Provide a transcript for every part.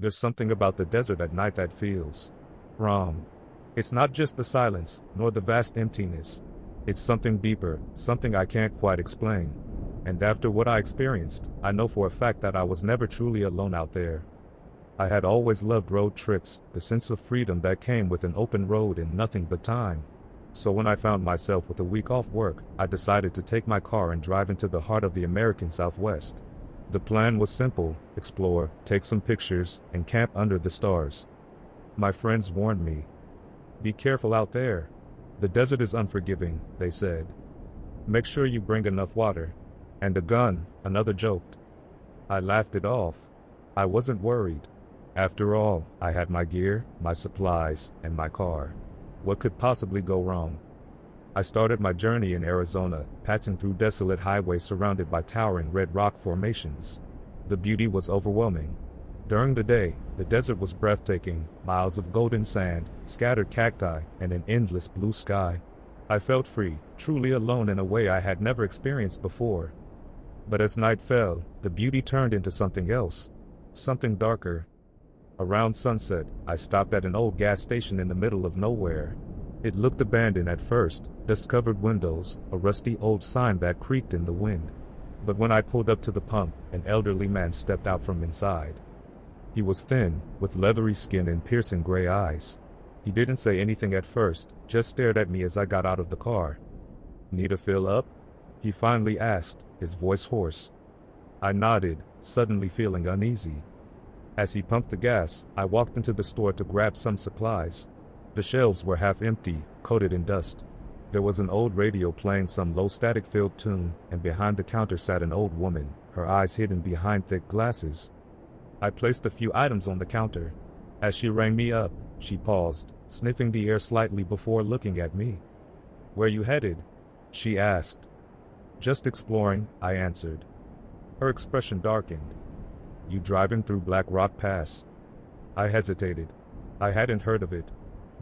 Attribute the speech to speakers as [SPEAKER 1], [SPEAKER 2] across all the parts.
[SPEAKER 1] There's something about the desert at night that feels wrong. It's not just the silence, nor the vast emptiness. It's something deeper, something I can't quite explain. And after what I experienced, I know for a fact that I was never truly alone out there. I had always loved road trips, the sense of freedom that came with an open road and nothing but time. So when I found myself with a week off work, I decided to take my car and drive into the heart of the American Southwest. The plan was simple: explore, take some pictures, and camp under the stars. My friends warned me. Be careful out there. The desert is unforgiving, they said. Make sure you bring enough water. And a gun, another joked. I laughed it off. I wasn't worried. After all, I had my gear, my supplies, and my car. What could possibly go wrong? I started my journey in Arizona, passing through desolate highways surrounded by towering red rock formations. The beauty was overwhelming. During the day, the desert was breathtaking, miles of golden sand, scattered cacti, and an endless blue sky. I felt free, truly alone in a way I had never experienced before. But as night fell, the beauty turned into something else. Something darker. Around sunset, I stopped at an old gas station in the middle of nowhere. It looked abandoned at first, dust-covered windows, a rusty old sign that creaked in the wind. But when I pulled up to the pump, an elderly man stepped out from inside. He was thin, with leathery skin and piercing gray eyes. He didn't say anything at first, just stared at me as I got out of the car. "Need a fill up?" he finally asked, his voice hoarse. I nodded, suddenly feeling uneasy. As he pumped the gas, I walked into the store to grab some supplies. The shelves were half empty, coated in dust. There was an old radio playing some low static-filled tune, and behind the counter sat an old woman, her eyes hidden behind thick glasses. I placed a few items on the counter. As she rang me up, she paused, sniffing the air slightly before looking at me. "Where you headed?" she asked. "Just exploring," I answered. Her expression darkened. "You driving through Black Rock Pass?" I hesitated. I hadn't heard of it.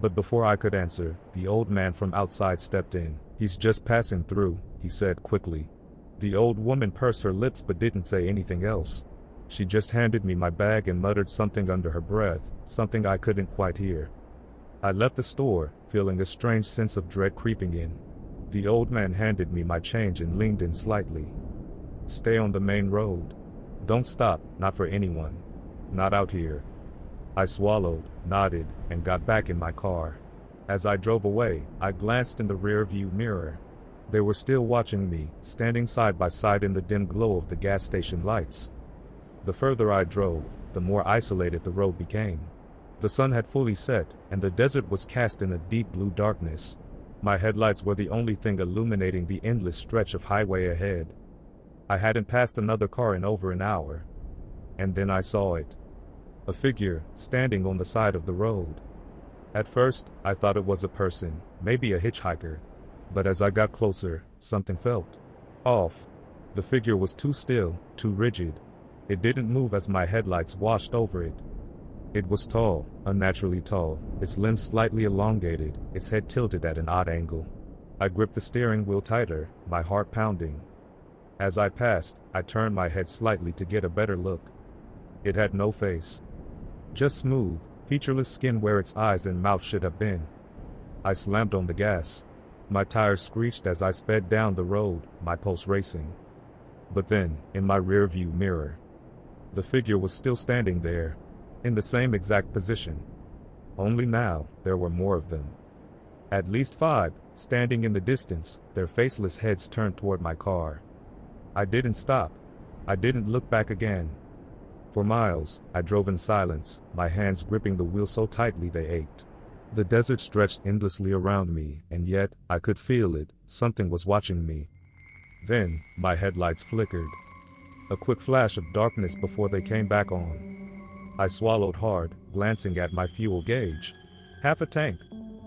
[SPEAKER 1] But before I could answer, the old man from outside stepped in. "He's just passing through," he said quickly. The old woman pursed her lips but didn't say anything else. She just handed me my bag and muttered something under her breath, something I couldn't quite hear. I left the store, feeling a strange sense of dread creeping in. The old man handed me my change and leaned in slightly. "Stay on the main road. Don't stop, not for anyone. Not out here." I swallowed, nodded, and got back in my car. As I drove away, I glanced in the rear-view mirror. They were still watching me, standing side by side in the dim glow of the gas station lights. The further I drove, the more isolated the road became. The sun had fully set, and the desert was cast in a deep blue darkness. My headlights were the only thing illuminating the endless stretch of highway ahead. I hadn't passed another car in over an hour. And then I saw it. A figure, standing on the side of the road. At first, I thought it was a person, maybe a hitchhiker. But as I got closer, something felt off. The figure was too still, too rigid. It didn't move as my headlights washed over it. It was tall, unnaturally tall, its limbs slightly elongated, its head tilted at an odd angle. I gripped the steering wheel tighter, my heart pounding. As I passed, I turned my head slightly to get a better look. It had no face. Just smooth, featureless skin where its eyes and mouth should have been. I slammed on the gas. My tires screeched as I sped down the road, my pulse racing. But then, in my rearview mirror, the figure was still standing there, in the same exact position. Only now, there were more of them. At least 5, standing in the distance, their faceless heads turned toward my car. I didn't stop. I didn't look back again. For miles, I drove in silence, my hands gripping the wheel so tightly they ached. The desert stretched endlessly around me, and yet, I could feel it, something was watching me. Then, my headlights flickered. A quick flash of darkness before they came back on. I swallowed hard, glancing at my fuel gauge. Half a tank.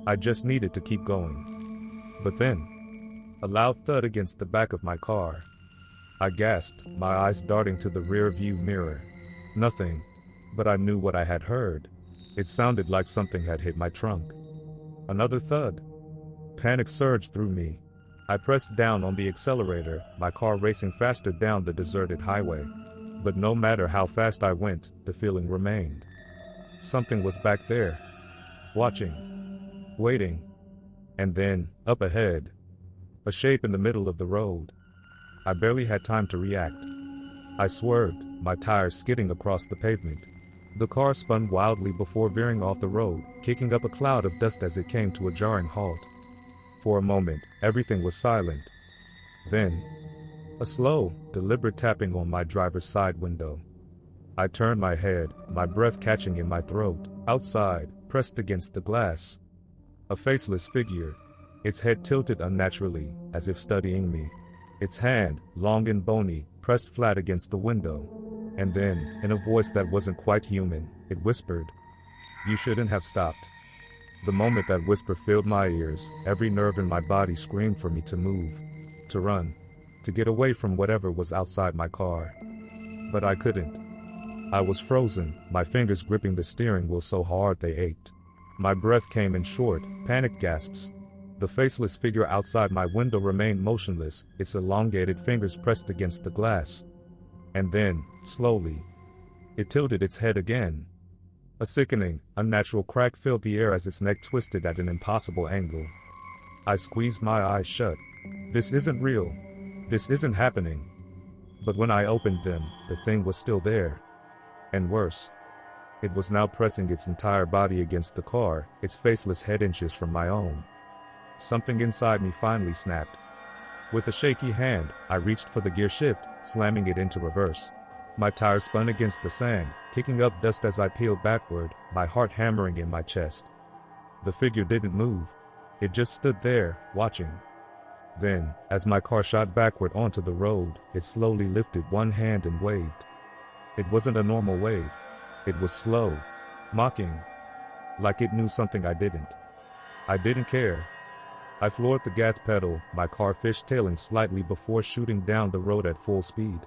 [SPEAKER 1] I just needed to keep going. But then, a loud thud against the back of my car. I gasped, my eyes darting to the rear-view mirror. Nothing. But I knew what I had heard. It sounded like something had hit my trunk. Another thud. Panic surged through me. I pressed down on the accelerator, my car racing faster down the deserted highway. But no matter how fast I went, the feeling remained. Something was back there, watching, waiting, and then, up ahead, a shape in the middle of the road. I barely had time to react. I swerved, my tires skidding across the pavement. The car spun wildly before veering off the road, kicking up a cloud of dust as it came to a jarring halt. For a moment, everything was silent. Then, a slow, deliberate tapping on my driver's side window. I turned my head, my breath catching in my throat. Outside, pressed against the glass, a faceless figure, its head tilted unnaturally, as if studying me. Its hand, long and bony, pressed flat against the window. And then, in a voice that wasn't quite human, it whispered, "You shouldn't have stopped." The moment that whisper filled my ears, every nerve in my body screamed for me to move, to run, to get away from whatever was outside my car. But I couldn't. I was frozen, my fingers gripping the steering wheel so hard they ached. My breath came in short, panicked gasps. The faceless figure outside my window remained motionless, its elongated fingers pressed against the glass. And then, slowly, it tilted its head again. A sickening, unnatural crack filled the air as its neck twisted at an impossible angle. I squeezed my eyes shut. This isn't real. This isn't happening. But when I opened them, the thing was still there. And worse, it was now pressing its entire body against the car, its faceless head inches from my own. Something inside me finally snapped. With a shaky hand, I reached for the gear shift, slamming it into reverse. My tires spun against the sand, kicking up dust as I peeled backward, my heart hammering in my chest. The figure didn't move. It just stood there, watching. Then, as my car shot backward onto the road, it slowly lifted one hand and waved. It wasn't a normal wave. It was slow, mocking, like it knew something I didn't. I didn't care. I floored the gas pedal, my car fishtailing slightly before shooting down the road at full speed.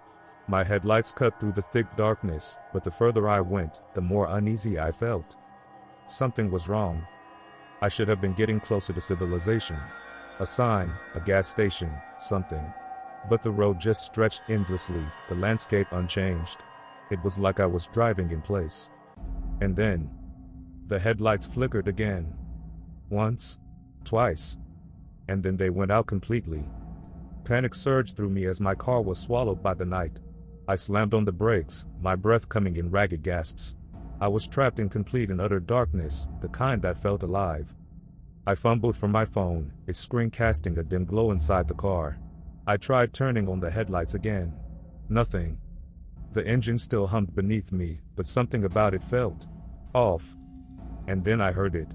[SPEAKER 1] My headlights cut through the thick darkness, but the further I went, the more uneasy I felt. Something was wrong. I should have been getting closer to civilization. A sign, a gas station, something. But the road just stretched endlessly, the landscape unchanged. It was like I was driving in place. And then, the headlights flickered again. Once, twice. And then they went out completely. Panic surged through me as my car was swallowed by the night. I slammed on the brakes, my breath coming in ragged gasps. I was trapped in complete and utter darkness, the kind that felt alive. I fumbled for my phone, its screen casting a dim glow inside the car. I tried turning on the headlights again. Nothing. The engine still hummed beneath me, but something about it felt off. And then I heard it.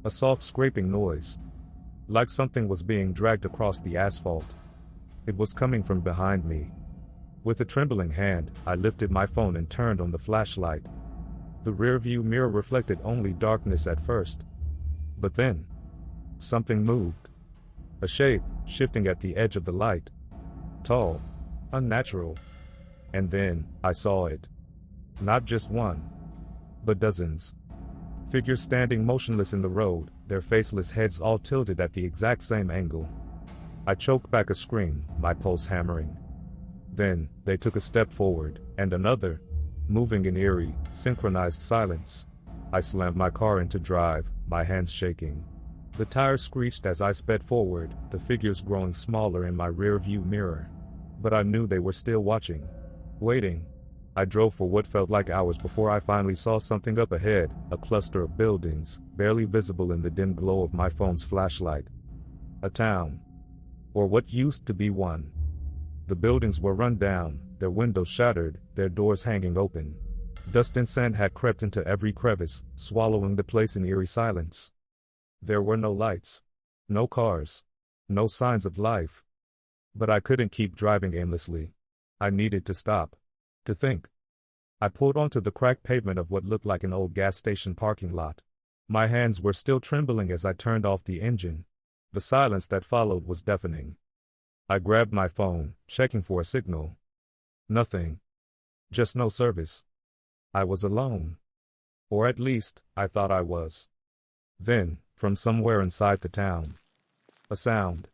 [SPEAKER 1] A soft scraping noise. Like something was being dragged across the asphalt. It was coming from behind me. With a trembling hand, I lifted my phone and turned on the flashlight. The rearview mirror reflected only darkness at first. But then, something moved. A shape, shifting at the edge of the light. Tall. Unnatural. And then, I saw it. Not just one, but dozens. Figures standing motionless in the road, their faceless heads all tilted at the exact same angle. I choked back a scream, my pulse hammering. Then, they took a step forward, and another, moving in eerie, synchronized silence. I slammed my car into drive, my hands shaking. The tires screeched as I sped forward, the figures growing smaller in my rear-view mirror. But I knew they were still watching. Waiting. I drove for what felt like hours before I finally saw something up ahead, a cluster of buildings, barely visible in the dim glow of my phone's flashlight. A town. Or what used to be one. The buildings were run down, their windows shattered, their doors hanging open. Dust and sand had crept into every crevice, swallowing the place in eerie silence. There were no lights. No cars. No signs of life. But I couldn't keep driving aimlessly. I needed to stop. To think. I pulled onto the cracked pavement of what looked like an old gas station parking lot. My hands were still trembling as I turned off the engine. The silence that followed was deafening. I grabbed my phone, checking for a signal. Nothing. Just no service. I was alone. Or at least, I thought I was. Then, from somewhere inside the town, a sound.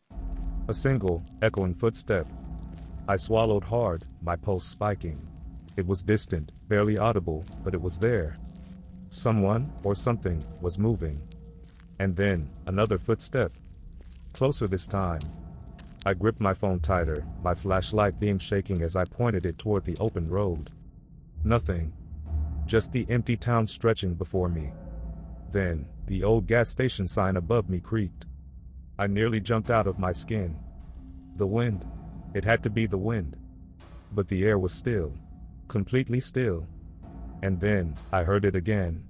[SPEAKER 1] A single, echoing footstep. I swallowed hard, my pulse spiking. It was distant, barely audible, but it was there. Someone, or something, was moving. And then, another footstep. Closer this time. I gripped my phone tighter, my flashlight beam shaking as I pointed it toward the open road. Nothing. Just the empty town stretching before me. Then, the old gas station sign above me creaked. I nearly jumped out of my skin. The wind. It had to be the wind. But the air was still. Completely still. And then, I heard it again.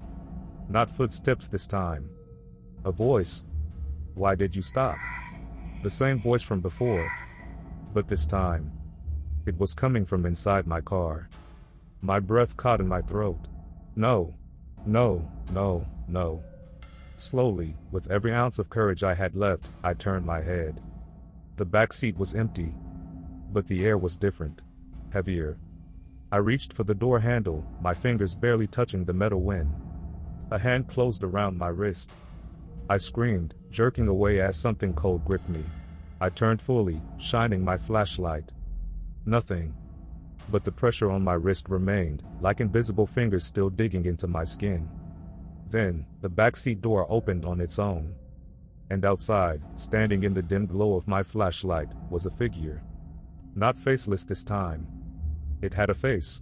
[SPEAKER 1] Not footsteps this time. A voice. Why did you stop? The same voice from before. But this time, it was coming from inside my car. My breath caught in my throat. No. No, no, no. Slowly, with every ounce of courage I had left, I turned my head. The back seat was empty. But the air was different. Heavier. I reached for the door handle, my fingers barely touching the metal wing. A hand closed around my wrist. I screamed, jerking away as something cold gripped me. I turned fully, shining my flashlight. Nothing. But the pressure on my wrist remained, like invisible fingers still digging into my skin. Then, the backseat door opened on its own. And outside, standing in the dim glow of my flashlight, was a figure. Not faceless this time. It had a face.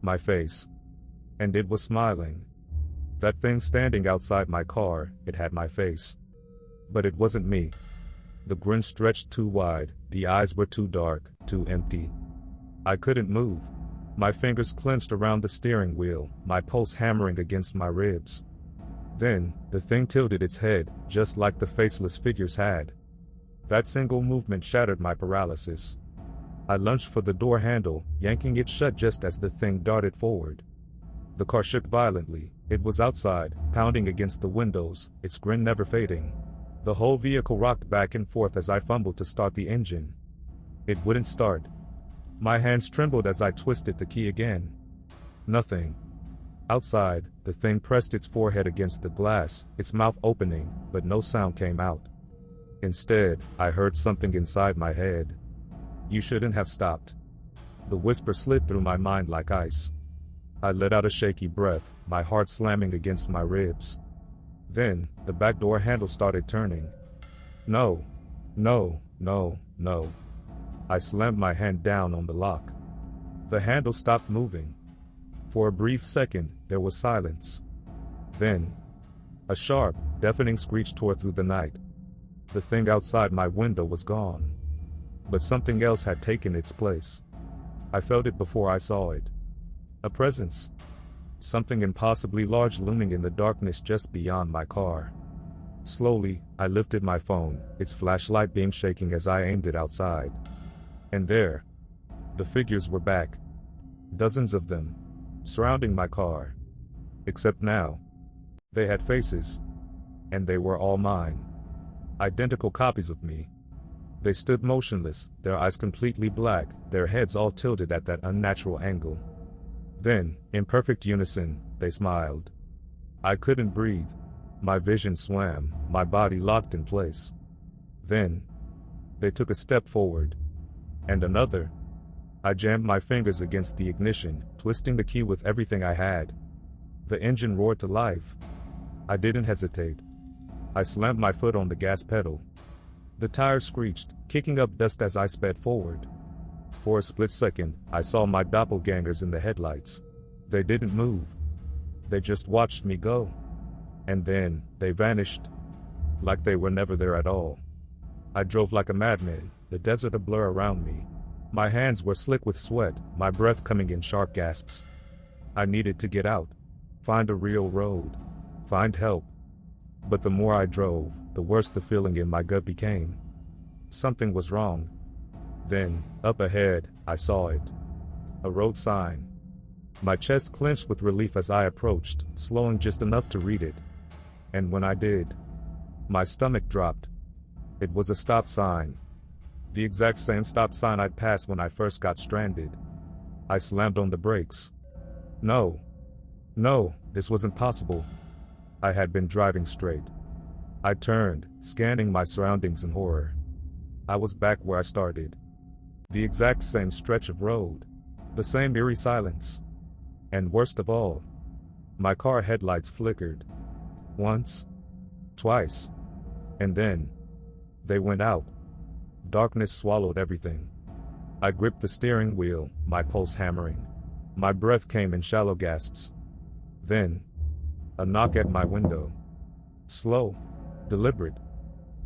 [SPEAKER 1] My face. And it was smiling. That thing standing outside my car, it had my face. But it wasn't me. The grin stretched too wide, the eyes were too dark, too empty. I couldn't move. My fingers clenched around the steering wheel, my pulse hammering against my ribs. Then, the thing tilted its head, just like the faceless figures had. That single movement shattered my paralysis. I lunged for the door handle, yanking it shut just as the thing darted forward. The car shook violently. It was outside, pounding against the windows, its grin never fading. The whole vehicle rocked back and forth as I fumbled to start the engine. It wouldn't start. My hands trembled as I twisted the key again. Nothing. Outside, the thing pressed its forehead against the glass, its mouth opening, but no sound came out. Instead, I heard something inside my head. You shouldn't have stopped. The whisper slid through my mind like ice. I let out a shaky breath, my heart slamming against my ribs. Then, the back door handle started turning. No. No, no, no. I slammed my hand down on the lock. The handle stopped moving. For a brief second, there was silence. Then, a sharp, deafening screech tore through the night. The thing outside my window was gone. But something else had taken its place. I felt it before I saw it. A presence. Something impossibly large looming in the darkness just beyond my car. Slowly, I lifted my phone, its flashlight beam shaking as I aimed it outside. And there, the figures were back. Dozens of them, surrounding my car. Except now, they had faces. And they were all mine. Identical copies of me. They stood motionless, their eyes completely black, their heads all tilted at that unnatural angle. Then, in perfect unison, they smiled. I couldn't breathe. My vision swam, my body locked in place. Then, they took a step forward. And another. I jammed my fingers against the ignition, twisting the key with everything I had. The engine roared to life. I didn't hesitate. I slammed my foot on the gas pedal. The tires screeched, kicking up dust as I sped forward. For a split second, I saw my doppelgangers in the headlights. They didn't move. They just watched me go. And then, they vanished. Like they were never there at all. I drove like a madman, the desert a blur around me. My hands were slick with sweat, my breath coming in sharp gasps. I needed to get out. Find a real road. Find help. But the more I drove, the worse the feeling in my gut became. Something was wrong. Then, up ahead, I saw it. A road sign. My chest clenched with relief as I approached, slowing just enough to read it. And when I did, my stomach dropped. It was a stop sign. The exact same stop sign I'd passed when I first got stranded. I slammed on the brakes. No. No, this wasn't possible. I had been driving straight. I turned, scanning my surroundings in horror. I was back where I started. The exact same stretch of road. The same eerie silence. And worst of all, My car headlights flickered. Once. Twice. And then. They went out. Darkness swallowed everything. I gripped the steering wheel, my pulse hammering. My breath came in shallow gasps. Then. A knock at my window. Slow. Deliberate.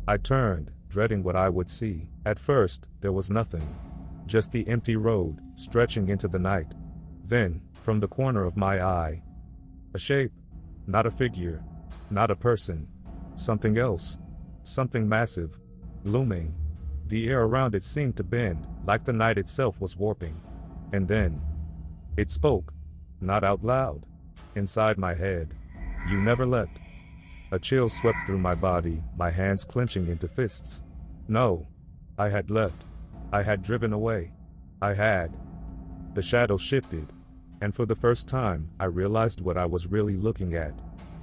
[SPEAKER 1] I turned, dreading what I would see. At first, there was nothing. Just the empty road, stretching into the night. Then, from the corner of my eye. A shape. Not a figure. Not a person. Something else. Something massive. Looming. The air around it seemed to bend, like the night itself was warping. And then. It spoke. Not out loud. Inside my head. You never left. A chill swept through my body, my hands clenching into fists. No. I had left. I had driven away. I had. The shadow shifted. And for the first time, I realized what I was really looking at.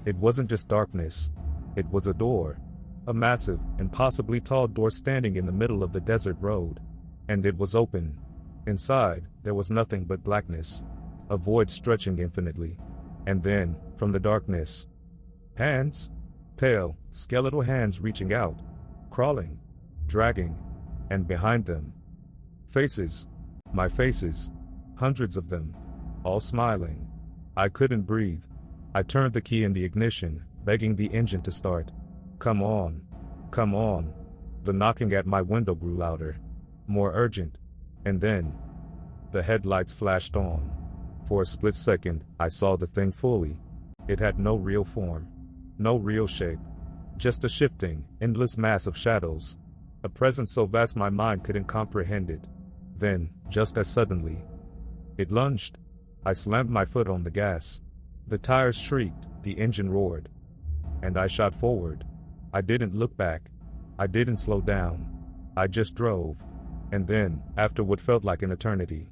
[SPEAKER 1] It wasn't just darkness. It was a door. A massive, impossibly tall door standing in the middle of the desert road. And it was open. Inside, there was nothing but blackness. A void stretching infinitely. And then, from the darkness, hands. Pale, skeletal hands reaching out. Crawling. Dragging. And behind them. Faces. My faces. Hundreds of them. All smiling. I couldn't breathe. I turned the key in the ignition, begging the engine to start. Come on. Come on. The knocking at my window grew louder. More urgent. And then. The headlights flashed on. For a split second, I saw the thing fully. It had no real form. No real shape. Just a shifting, endless mass of shadows. A presence so vast my mind couldn't comprehend it. Then, just as suddenly, it lunged. I slammed my foot on the gas. The tires shrieked, the engine roared. And I shot forward. I didn't look back. I didn't slow down. I just drove. And then, after what felt like an eternity,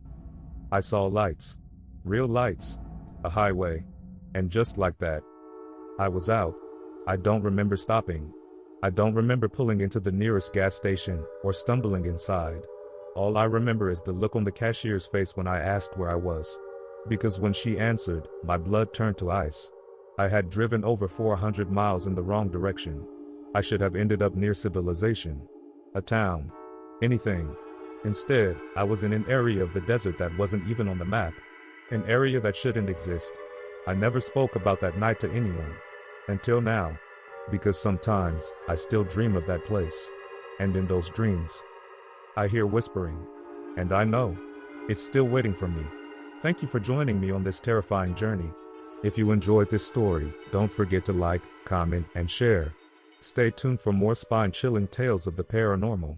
[SPEAKER 1] I saw lights. Real lights. A highway. And just like that, I was out. I don't remember stopping. I don't remember pulling into the nearest gas station or stumbling inside. All I remember is the look on the cashier's face when I asked where I was. Because when she answered, my blood turned to ice. I had driven over 400 miles in the wrong direction. I should have ended up near civilization. A town. Anything. Instead, I was in an area of the desert that wasn't even on the map. An area that shouldn't exist. I never spoke about that night to anyone. Until now. Because sometimes, I still dream of that place. And in those dreams, I hear whispering. And I know. It's still waiting for me. Thank you for joining me on this terrifying journey. If you enjoyed this story, don't forget to like, comment, and share. Stay tuned for more spine-chilling tales of the paranormal.